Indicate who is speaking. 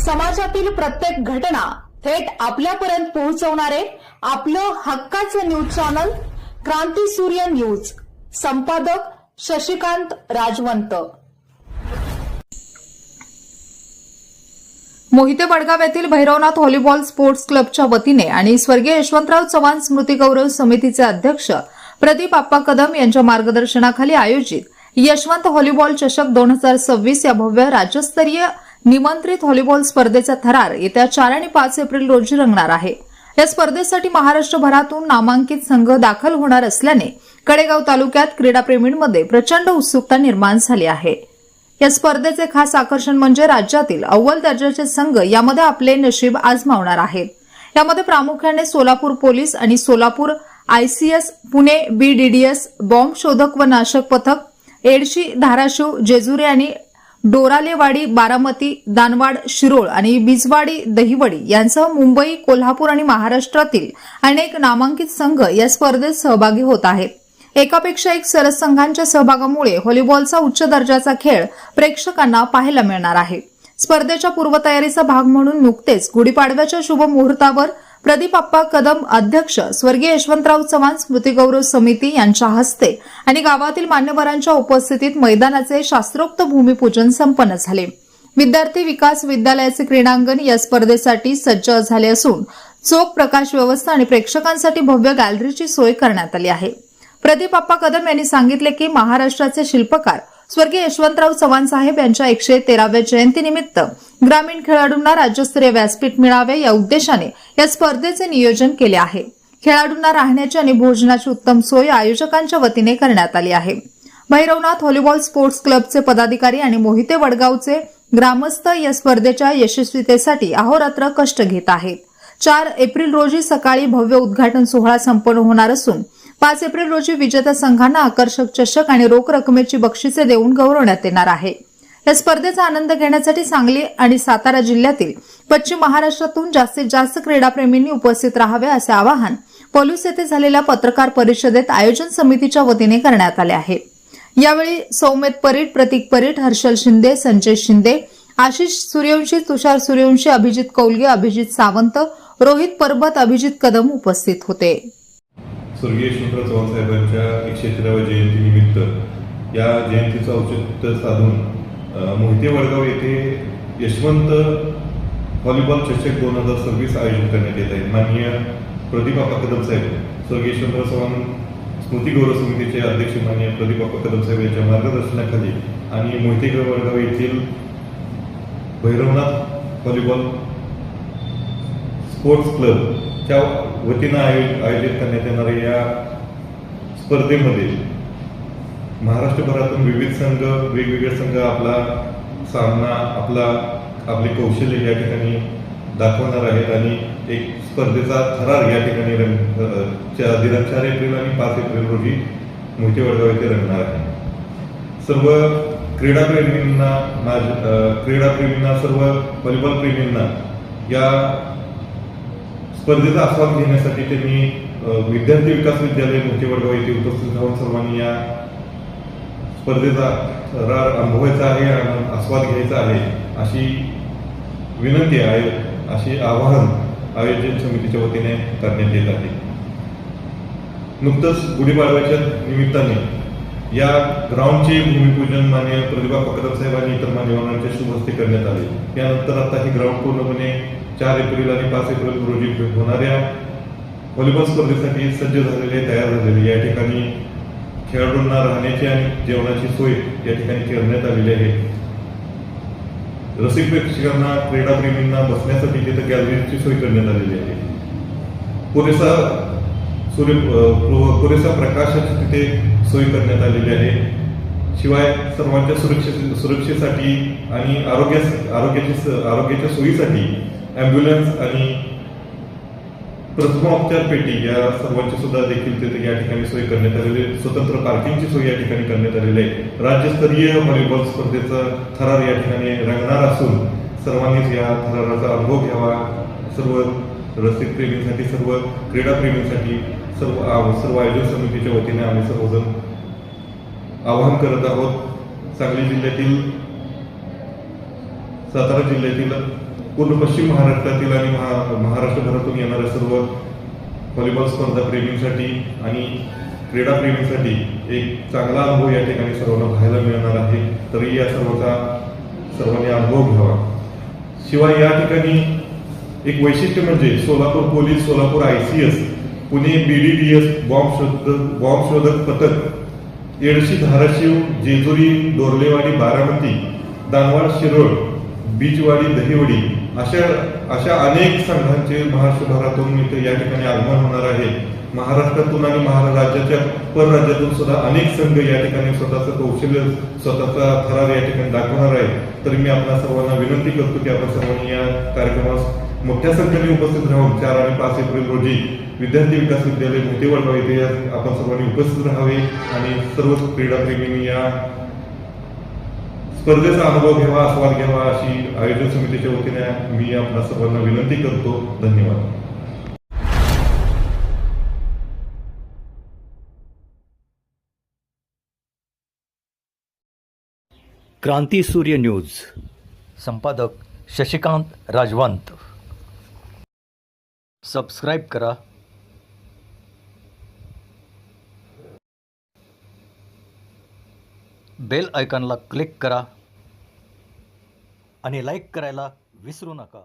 Speaker 1: समाजातील प्रत्येक घटना थेट आपल्यापर्यंत पोहोचवणारे आपलं हक्काचं न्यूज चॅनल क्रांती सूर्य न्यूज. संपादक शशिकांत राजवंत. मोहिते वडगाव येथील भैरवनाथ व्हॉलीबॉल स्पोर्ट्स क्लबच्या वतीने आणि स्वर्गीय यशवंतराव चव्हाण स्मृती गौरव समितीचे अध्यक्ष प्रदीप आप्पा कदम यांच्या मार्गदर्शनाखाली आयोजित यशवंत व्हॉलीबॉल चषक 2026 या भव्य राज्यस्तरीय निमंत्रित व्हॉलीबॉल स्पर्धेचा थरार येत्या 4 आणि 5 एप्रिल रोजी रंगणार आहे. या स्पर्धेसाठी महाराष्ट्रभरातून नामांकित संघ दाखल होणार असल्याने कडेगाव तालुक्यात क्रीडाप्रेमींमध्ये प्रचंड उत्सुकता निर्माण झाली आहे. या स्पर्धेचे खास आकर्षण म्हणजे राज्यातील अव्वल दर्जाचे संघ यामध्ये आपले नशीब आजमावणार आहेत. यामध्ये प्रामुख्याने सोलापूर पोलीस आणि Solapur ICS, Pune BDDS, bomb शोधक व नाशक पथक, एडशी, धाराशिव, जेजुरी आणि डोरालेवाडी, बारामती, दानवाड, शिरोळ आणि बिजवाडी, दहिवडी यांसह मुंबई, कोल्हापूर आणि महाराष्ट्रातील अनेक नामांकित संघ या स्पर्धेत सहभागी होत आहेत. एकापेक्षा एक सरस संघांच्या सहभागामुळे व्हॉलीबॉलचा उच्च दर्जाचा खेळ प्रेक्षकांना पाहायला मिळणार आहे. स्पर्धेच्या पूर्वतयारीचा भाग म्हणून नुकतेच गुढीपाडव्याच्या शुभ मुहूर्तावर प्रदीप आप्पा कदम अध्यक्ष स्वर्गीय यशवंतराव चव्हाण स्मृती गौरव समिती यांच्या हस्ते आणि गावातील मान्यवरांच्या उपस्थितीत मैदानाचे शास्त्रोक्त भूमिपूजन संपन्न झाले. विद्यार्थी विकास विद्यालयाचे क्रीडांगण या स्पर्धेसाठी सज्ज झाले असून चोख प्रकाश व्यवस्था आणि प्रेक्षकांसाठी भव्य गॅलरीची सोय करण्यात आली आहे. प्रदीप आप्पा कदम यांनी सांगितले की महाराष्ट्राचे शिल्पकार स्वर्गीय यशवंतराव चव्हाण साहेब यांच्या 113व्या जयंतीनिमित्त ग्रामीण खेळाडूंना राज्यस्तरीय व्यासपीठ मिळावे या उद्देशाने या स्पर्धेचे नियोजन केले आहे. खेळाडूंना राहण्याची आणि भोजनाची उत्तम सोय आयोजकांच्या वतीने करण्यात आली आहे. भैरवनाथ व्हॉलीबॉल स्पोर्ट्स क्लबचे पदाधिकारी आणि मोहिते वडगावचे ग्रामस्थ या स्पर्धेच्या यशस्वीतेसाठी अहोरात्र कष्ट घेत आहेत. 4 एप्रिल रोजी सकाळी भव्य उद्घाटन सोहळा संपन्न होणार असून 5 एप्रिल रोजी विजेत्या संघांना आकर्षक चषक आणि रोख रकमेची बक्षिसे देऊन गौरवण्यात येणार आहे. या स्पर्धेचा आनंद घेण्यासाठी सांगली आणि सातारा जिल्ह्यातील पश्चिम महाराष्ट्रातून जास्तीत जास्त क्रीडाप्रेमींनी उपस्थित राहावे असे आवाहन पोलीस येथे झालेल्या पत्रकार परिषदेत आयोजन समितीच्या वतीने करण्यात आले आहे. यावेळी सौमेत परीट, प्रतीक परीट, हर्षल शिंदे, संजय शिंदे, आशिष सूर्यवंशी, तुषार सूर्यवंशी, अभिजित कौलगे, अभिजित सावंत, रोहित परबत, अभिजित कदम उपस्थित होते.
Speaker 2: स्वर्गीय यशवंतराव चव्हाण साहेबांच्या 113व्या जयंतीनिमित्त या जयंतीचं औचित्य साधून मोहिते वडगाव येथे यशवंत व्हॉलीबॉल चषक 2026 आयोजित करण्यात येत आहे. माननीय प्रदीप आप्पा कदम साहेब, स्वर्गीय यशवंतराव चव्हाण स्मृती गौरव समितीचे अध्यक्ष माननीय प्रदीप आप्पा कदम साहेब यांच्या मार्गदर्शनाखाली आणि मोहिते वडगाव येथील भैरवनाथ व्हॉलीबॉल स्पोर्ट्स क्लबच्या वतीनं आयोजित करण्यात येणाऱ्या या स्पर्धेमध्ये महाराष्ट्रभरातून विविध संघ, वेगवेगळे संघ आपला सामना, आपले कौशल्य या ठिकाणी दाखवणार आहेत आणि एक स्पर्धेचा थरार या ठिकाणी दिनांक 4 एप्रिल आणि 5 एप्रिल रोजी मोहिते वडगाव येथे रंगणार आहे. सर्व क्रीडाप्रेमींना, सर्व व्हॉलीबॉल प्रेमींना या स्पर्धेचा आस्वाद घेण्यासाठी त्यांनी विद्यार्थी विकास विद्यालय मोहिते वडगाव येथे उपस्थित राहून सर्वांनी या स्पर्धेचा थरार अनुभवायचा आहे आणि आस्वाद घ्यायचा आहे अशी विनंती आहे, असे आवाहन आयोजन समितीच्या वतीने करण्यात येत आहे. नुकतंच गुढीपाडव्याच्या निमित्ताने या ग्राउंडचे भूमिपूजन माननीय प्रदीप आप्पा कदम साहेब आणि इतर मान्यवरांच्या शुभ हस्ते करण्यात आले. यानंतर आता हे ग्राउंड पूर्णपणे 4 एप्रिल आणि 5 एप्रिल रोजी होणाऱ्या व्हॉलीबॉल स्पर्धेसाठी सज्ज झालेले, तयार झालेले. या ठिकाणी खेळाडूंना राहण्याची आणि जेवणाची सोय या ठिकाणी करण्यात आलेली आहे. रसिक प्रेक्षकांना, क्रीडाप्रेमींना बसण्यासाठी तिथे गॅलरीची सोय करण्यात आलेली आहे. पुरेसा प्रकाशाची तिथे सोय करण्यात आलेली आहे. शिवाय सर्वांच्या सुरक्षेसाठी आणि आरोग्याच्या सोयीसाठी ॲम्ब्युलन्स आणि प्रथमोपचार पेटी या सर्वांची सुद्धा देखील तिथे या ठिकाणी सोय करण्यात आलेली आहे. स्वतंत्र पार्किंगची सोय या ठिकाणी करण्यात आलेली आहे. राज्यस्तरीय व्हॉलीबॉल स्पर्धेचा थरार या ठिकाणी रंगणार असून सर्वांनीच या थराराचा अनुभव घ्यावा. सर्व रसिक प्रेमींसाठी, सर्व क्रीडाप्रेमींसाठी, सर्व आयोजन समितीच्या वतीने आम्ही सर्वजण आवाहन करत आहोत. सांगली जिल्ह्यातील, सातारा जिल्ह्यातील पूर्ण पश्चिम महाराष्ट्रातील आणि महाराष्ट्रभरातून येणाऱ्या सर्व व्हॉलीबॉल स्पर्धा प्रेमींसाठी आणि क्रीडा प्रेमींसाठी एक चांगला अनुभव या ठिकाणी सर्वांना पाहायला मिळणार आहे. तरी या सर्वांनी अनुभव घ्यावा. शिवाय या ठिकाणी एक वैशिष्ट्य म्हणजे Solapur police, Solapur ICS, Pune BDDS bomb शोधक पथक, येडशी, धाराशिव, जेजुरी, डोर्लेवाडी, बारामती, दानवाड, शिरोळ, बीजवाडी, दहिवडी अशा अनेक संघांचे महाराष्ट्रभरातून इथे या ठिकाणी आगमन होणार आहे. महाराष्ट्रातून आणि राज्याच्या परराज्यातून सुद्धा अनेक संघ या ठिकाणी स्वतःचं कौशल्य, स्वतःचा थरार या ठिकाणी दाखवणार आहे. तरी मी आपल्या सर्वांना विनंती करतो की आपण सर्वांनी या कार्यक्रमास मोठ्या संख्येने उपस्थित राहून 4 आणि 5 एप्रिल रोजी विद्यार्थी विकास विद्यालय मोठे वडगाव येथे आपण सर्वांनी उपस्थित राहावे आणि सर्व क्रीडाप्रेमींनी या स्पर्धेचा अनुभव घ्यावा, आस्वाद घ्यावा अशी आयोजन समितीच्या वतीने मी आपल्या सर्वांना विनंती करतो. धन्यवाद.
Speaker 3: क्रांती सूर्य न्यूज, संपादक शशिकांत राजवंत. सबस्क्राईब करा, बेल आयकॉनला क्लिक करा आणि लाईक करायला विसरू नका.